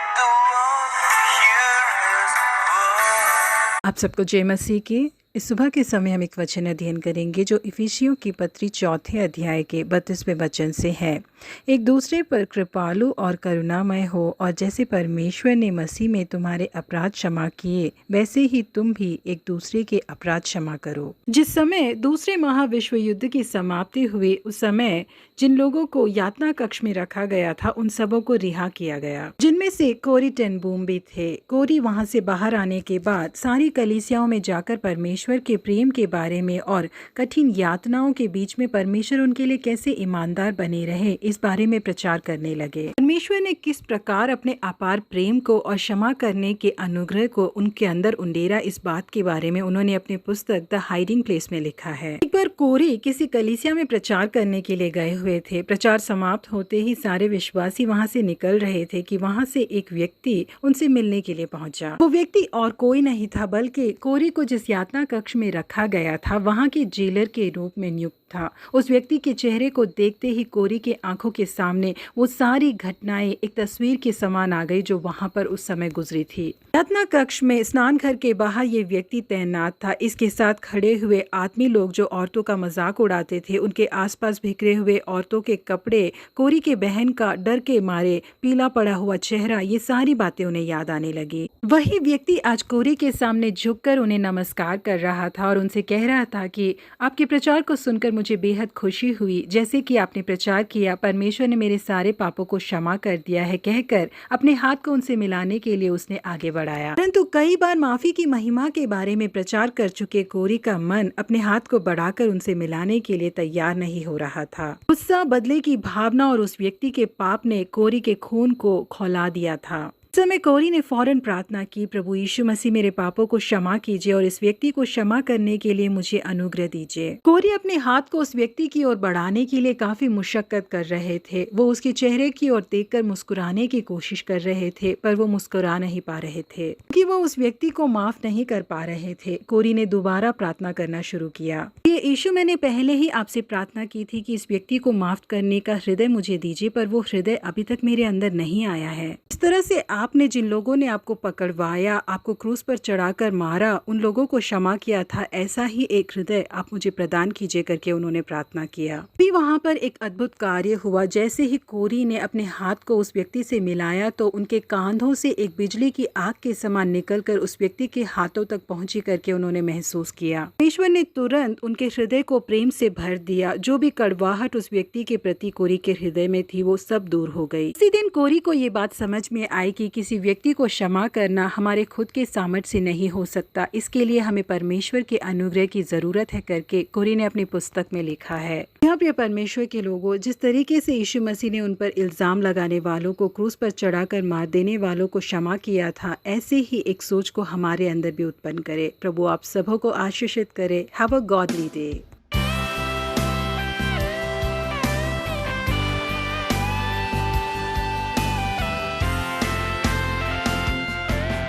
The one here is born. आप सबको जय मसीह की। इस सुबह के समय हम एक वचन अध्ययन करेंगे जो इफिसियों की पत्री 4 अध्याय के 32वें वचन से है। एक दूसरे पर कृपालु और करुणामय हो, और जैसे परमेश्वर ने मसीह में तुम्हारे अपराध क्षमा किए, वैसे ही तुम भी एक दूसरे के अपराध क्षमा करो। जिस समय दूसरे महाविश्व युद्ध की समाप्ति हुई, उस समय जिन लोगों को यातना कक्ष में रखा गया था, उन सबों को रिहा किया गया, जिनमें से कोरी टेन बूम भी थे। कोरी वहां से बाहर आने के बाद सारी कलीसियाओं में जाकर परमेश्वर के प्रेम के बारे में और कठिन यातनाओं के बीच में परमेश्वर उनके लिए कैसे ईमानदार बने रहे, इस बारे में प्रचार करने लगे। परमेश्वर ने किस प्रकार अपने अपार प्रेम को और क्षमा करने के अनुग्रह को उनके अंदर उंडेरा, इस बात के बारे में उन्होंने अपनी पुस्तक द हाइडिंग प्लेस में लिखा है। एक बार कोरी किसी कलीसिया में प्रचार करने के लिए गए हुए थे। प्रचार समाप्त होते ही सारे विश्वासी वहां से निकल रहे थे कि वहां से एक व्यक्ति उनसे मिलने के लिए पहुंचा। वो व्यक्ति और कोई नहीं था, बल्कि कोरी को जिस यातना कक्ष में रखा गया था, वहां के जेलर के रूप में नियुक्त था। उस व्यक्ति के चेहरे को देखते ही कोरी के आंखों के सामने वो सारी घटनाएं एक तस्वीर के समान आ गई जो वहां पर उस समय गुजरी थी। यातना कक्ष में स्नान घर के बाहर ये व्यक्ति तैनात था। इसके साथ खड़े हुए आदमी लोग जो औरतों का मजाक उड़ाते थे, उनके आसपास बिखरे हुए औरतों के कपड़े, कोरी के बहन का डर के मारे पीला पड़ा हुआ चेहरा, ये सारी बातें उन्हें याद आने लगी। वही व्यक्ति आज कोरी के सामने झुककर उन्हें नमस्कार कर रहा था और उनसे कह रहा था कि आपके प्रचार को सुनकर मुझे बेहद खुशी हुई। जैसे कि आपने प्रचार किया, परमेश्वर ने मेरे सारे पापों को क्षमा कर दिया है, कहकर अपने हाथ को उनसे मिलाने के लिए उसने आगे बढ़ाया। परंतु कई बार माफी की महिमा के बारे में प्रचार कर चुके कोरी का मन अपने हाथ को बढ़ाकर उनसे मिलाने के लिए तैयार नहीं हो रहा था। गुस्सा, बदले की भावना और उस व्यक्ति के पाप ने कोरी के खून को खौला दिया था। उस समय कोरी ने फौरन प्रार्थना की, प्रभु यीशु मसीह, मेरे पापों को क्षमा कीजिए और इस व्यक्ति को क्षमा करने के लिए मुझे अनुग्रह दीजिए। कोरी अपने हाथ को उस व्यक्ति की ओर बढ़ाने के लिए काफी मुशक्कत कर रहे थे। वो उसके चेहरे की ओर देखकर मुस्कुराने की कोशिश कर रहे थे, पर वो मुस्कुरा नहीं पा रहे थे क्योंकि वो उस व्यक्ति को माफ नहीं कर पा रहे थे। कोरी ने दोबारा प्रार्थना करना शुरू किया, ये यीशु, मैंने पहले ही आपसे प्रार्थना की थी कि इस व्यक्ति को माफ करने का हृदय मुझे दीजिए, पर वो हृदय अभी तक मेरे अंदर नहीं आया है। इस तरह से आपने जिन लोगों ने आपको पकड़वाया, आपको क्रूस पर चढ़ाकर मारा, उन लोगों को क्षमा किया था, ऐसा ही एक हृदय आप मुझे प्रदान कीजिए, करके उन्होंने प्रार्थना किया। भी वहां पर एक अद्भुत कार्य हुआ। जैसे ही कोरी ने अपने हाथ को उस व्यक्ति से मिलाया, तो उनके कांधों से एक बिजली की आग के समान निकलकर उस व्यक्ति के हाथों तक पहुंची, करके उन्होंने महसूस किया। परमेश्वर ने तुरंत उनके हृदय को प्रेम से भर दिया। जो भी कड़वाहट उस व्यक्ति के प्रति कोरी के हृदय में थी, वो सब दूर हो गई। इसी दिन कोरी को ये बात समझ में आई कि किसी व्यक्ति को क्षमा करना हमारे खुद के सामर्थ्य से नहीं हो सकता, इसके लिए हमें परमेश्वर के अनुग्रह की जरूरत है, करके कोरी ने अपनी पुस्तक में लिखा है। यहाँ प्रिय परमेश्वर के लोगों, जिस तरीके से यीशु मसीह ने उन पर इल्जाम लगाने वालों को, क्रूस पर चढ़ाकर मार देने वालों को क्षमा किया था, ऐसे ही एक सोच को हमारे अंदर भी उत्पन्न करे। प्रभु आप सबों को आशीषित करे। Have a godly day.